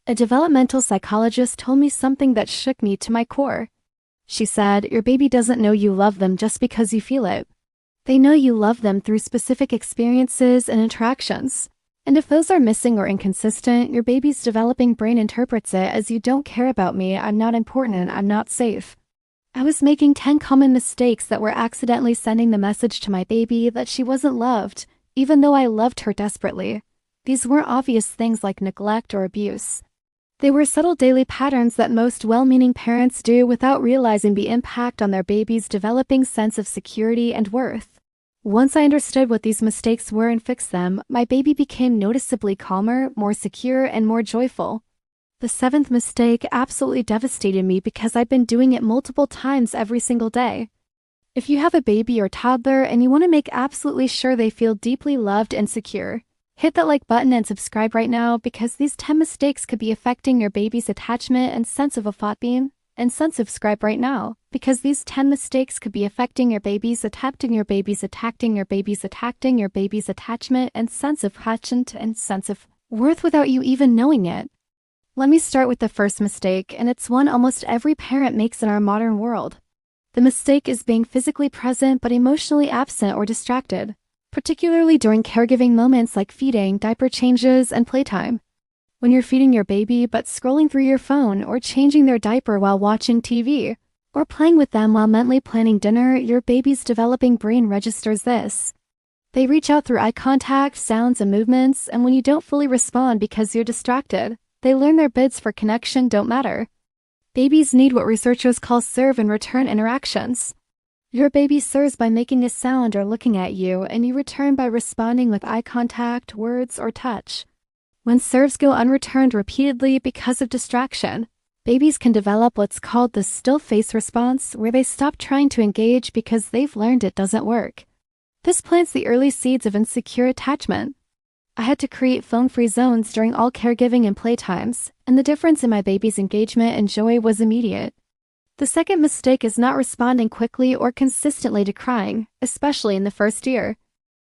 A developmental psychologist told me something that shook me to my core. She said, your baby doesn't know you love them just because you feel it. They know you love them through specific experiences and interactions. And if those are missing or inconsistent, your baby's developing brain interprets it as you don't care about me, I'm not important, I'm not safe. I was making 10 common mistakes that were accidentally sending the message to my baby that she wasn't loved, even though I loved her desperately. These weren't obvious things like neglect or abuse. They were subtle daily patterns that most well-meaning parents do without realizing the impact on their baby's developing sense of security and worth. Once I understood what these mistakes were and fixed them, my baby became noticeably calmer, more secure, and more joyful. The 7th mistake absolutely devastated me because I've been doing it multiple times every single day. If you have a baby or toddler and you want to make absolutely sure they feel deeply loved and secure, hit that like button and subscribe right now because these 10 mistakes could be affecting your baby's attachment and sense of a thought-beam. And subscribe right now because these 10 mistakes could be affecting your baby's attachment and sense of attachment and sense of worth without you even knowing it. Let me start with the first mistake, and it's one almost every parent makes in our modern world. The mistake is being physically present but emotionally absent or distracted, particularly during caregiving moments like feeding, diaper changes, and playtime. When you're feeding your baby but scrolling through your phone or changing their diaper while watching TV, or playing with them while mentally planning dinner, your baby's developing brain registers this. They reach out through eye contact, sounds, and movements, and when you don't fully respond because you're distracted, they learn their bids for connection don't matter. Babies need what researchers call serve and return interactions. Your baby serves by making a sound or looking at you, and you return by responding with eye contact, words, or touch. When serves go unreturned repeatedly because of distraction, babies can develop what's called the still face response, where they stop trying to engage because they've learned it doesn't work. This plants the early seeds of insecure attachment. I had to create phone-free zones during all caregiving and playtimes, and the difference in my baby's engagement and joy was immediate. The second mistake is not responding quickly or consistently to crying, especially in the first year.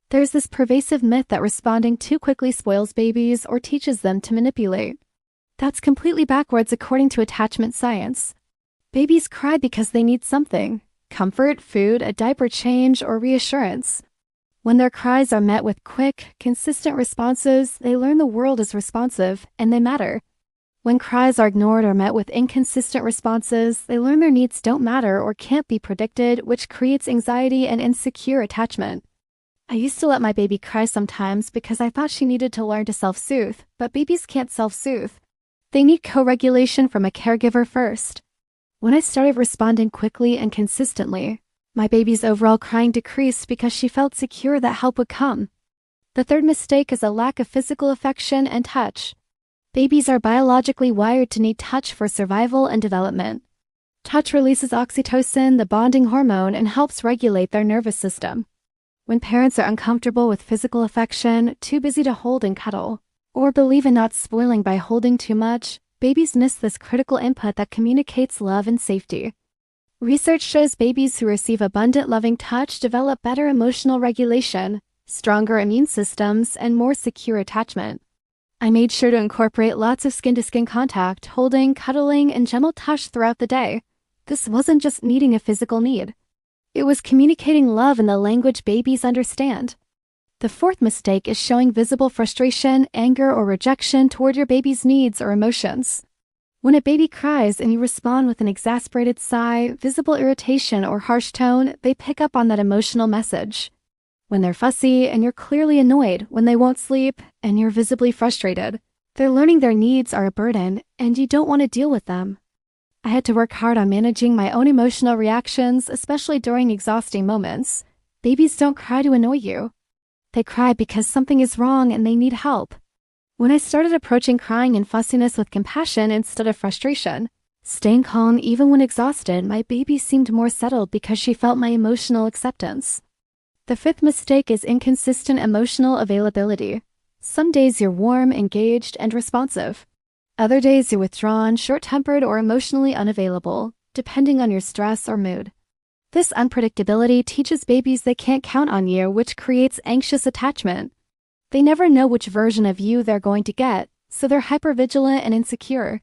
There's this pervasive myth that responding too quickly spoils babies or teaches them to manipulate. That's completely backwards according to attachment science. Babies cry because they need something: comfort, food, a diaper change, or reassurance. When their cries are met with quick, consistent responses, they learn the world is responsive and they matter. When cries are ignored or met with inconsistent responses, they learn their needs don't matter or can't be predicted, which creates anxiety and insecure attachment. I used to let my baby cry sometimes because I thought she needed to learn to self-soothe, but babies can't self-soothe. They need co-regulation from a caregiver first. When I started responding quickly and consistently, my baby's overall crying decreased because she felt secure that help would come. The third mistake is a lack of physical affection and touch. Babies are biologically wired to need touch for survival and development. Touch releases oxytocin, the bonding hormone, and helps regulate their nervous system. When parents are uncomfortable with physical affection, too busy to hold and cuddle, or believe in not spoiling by holding too much, babies miss this critical input that communicates love and safety. Research shows babies who receive abundant loving touch develop better emotional regulation, stronger immune systems, and more secure attachment. I made sure to incorporate lots of skin-to-skin contact, holding, cuddling, and gentle touch throughout the day. This wasn't just meeting a physical need. It was communicating love in the language babies understand. The fourth mistake is showing visible frustration, anger, or rejection toward your baby's needs or emotions. When a baby cries and you respond with an exasperated sigh, visible irritation, or harsh tone, they pick up on that emotional message. When they're fussy and you're clearly annoyed, when they won't sleep and you're visibly frustrated, they're learning their needs are a burden and you don't want to deal with them. I had to work hard on managing my own emotional reactions, especially during exhausting moments. Babies don't cry to annoy you. They cry because something is wrong and they need help. When I started approaching crying and fussiness with compassion instead of frustration, staying calm even when exhausted, my baby seemed more settled because she felt my emotional acceptance. The fifth mistake is inconsistent emotional availability. Some days you're warm, engaged, and responsive. Other days you're withdrawn, short-tempered, or emotionally unavailable, depending on your stress or mood. This unpredictability teaches babies they can't count on you, which creates anxious attachment. They never know which version of you they're going to get, so they're hypervigilant and insecure.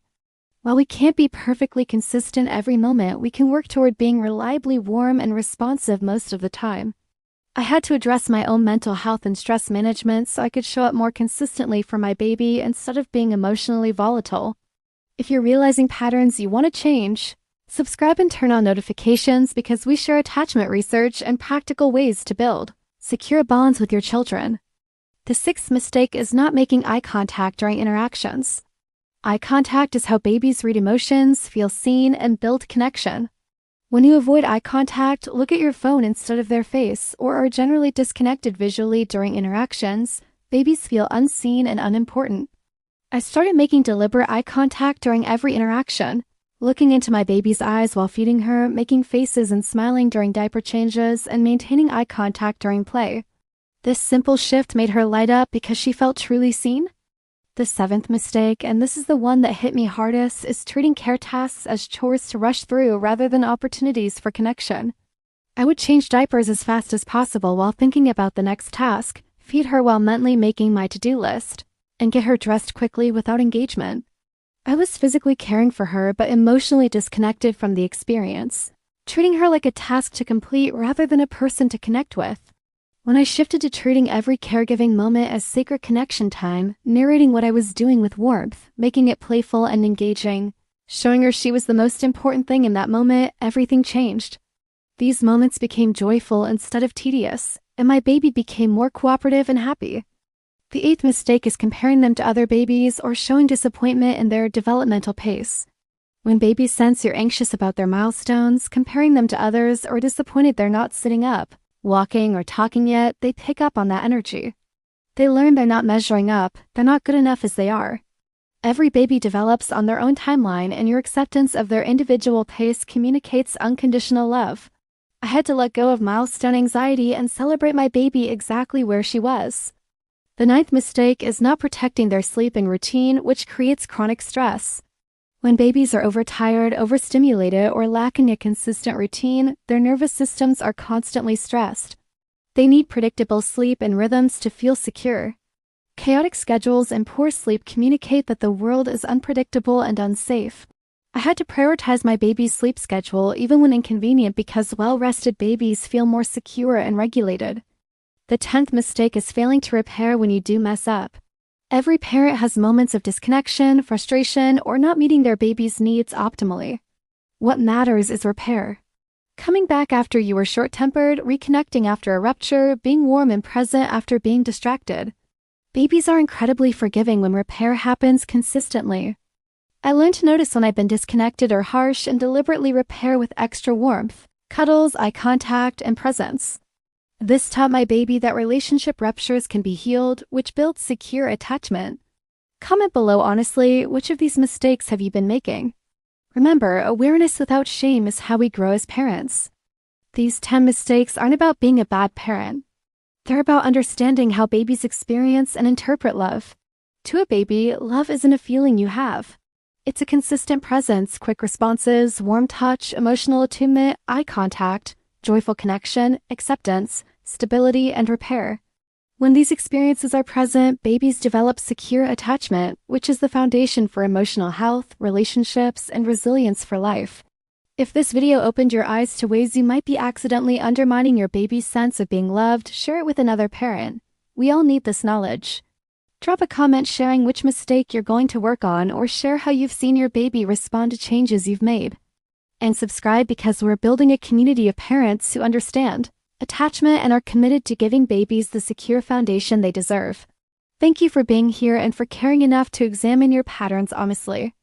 While we can't be perfectly consistent every moment, we can work toward being reliably warm and responsive most of the time. I had to address my own mental health and stress management so I could show up more consistently for my baby instead of being emotionally volatile. If you're realizing patterns you want to change, subscribe and turn on notifications because we share attachment research and practical ways to build secure bonds with your children. The sixth mistake is not making eye contact during interactions. Eye contact is how babies read emotions, feel seen, and build connection. When you avoid eye contact, look at your phone instead of their face, or are generally disconnected visually during interactions, babies feel unseen and unimportant. I started making deliberate eye contact during every interaction, looking into my baby's eyes while feeding her, making faces and smiling during diaper changes, and maintaining eye contact during play. This simple shift made her light up because she felt truly seen. The seventh mistake, and this is the one that hit me hardest, is treating care tasks as chores to rush through rather than opportunities for connection. I would change diapers as fast as possible while thinking about the next task, feed her while mentally making my to-do list, and get her dressed quickly without engagement. I was physically caring for her but emotionally disconnected from the experience, treating her like a task to complete rather than a person to connect with. When I shifted to treating every caregiving moment as sacred connection time, narrating what I was doing with warmth, making it playful and engaging, showing her she was the most important thing in that moment, everything changed. These moments became joyful instead of tedious, and my baby became more cooperative and happy. The eighth mistake is comparing them to other babies or showing disappointment in their developmental pace. When babies sense you're anxious about their milestones, comparing them to others, or disappointed they're not sitting up, walking, or talking yet, they pick up on that energy. They learn they're not measuring up, they're not good enough as they are. Every baby develops on their own timeline, and your acceptance of their individual pace communicates unconditional love. I had to let go of milestone anxiety and celebrate my baby exactly where she was. The ninth mistake is not protecting their sleep and routine, which creates chronic stress. When babies are overtired, overstimulated, or lacking a consistent routine, their nervous systems are constantly stressed. They need predictable sleep and rhythms to feel secure. Chaotic schedules and poor sleep communicate that the world is unpredictable and unsafe. I had to prioritize my baby's sleep schedule even when inconvenient because well-rested babies feel more secure and regulated. The 10th mistake is failing to repair when you do mess up. Every parent has moments of disconnection, frustration, or not meeting their baby's needs optimally. What matters is repair. Coming back after you were short-tempered, reconnecting after a rupture, being warm and present after being distracted. Babies are incredibly forgiving when repair happens consistently. I learned to notice when I've been disconnected or harsh and deliberately repair with extra warmth, cuddles, eye contact, and presence. This taught my baby that relationship ruptures can be healed, which builds secure attachment. Comment below honestly, which of these mistakes have you been making? Remember, awareness without shame is how we grow as parents. These 10 mistakes aren't about being a bad parent. They're about understanding how babies experience and interpret love. To a baby, love isn't a feeling you have. It's a consistent presence, quick responses, warm touch, emotional attunement, eye contact, joyful connection, acceptance, stability, and repair. When these experiences are present, babies develop secure attachment, which is the foundation for emotional health, relationships, and resilience for life. If this video opened your eyes to ways you might be accidentally undermining your baby's sense of being loved, share it with another parent. We all need this knowledge. Drop a comment sharing which mistake you're going to work on, or share how you've seen your baby respond to changes you've made. And subscribe because we're building a community of parents who understand attachment and are committed to giving babies the secure foundation they deserve. Thank you for being here and for caring enough to examine your patterns honestly.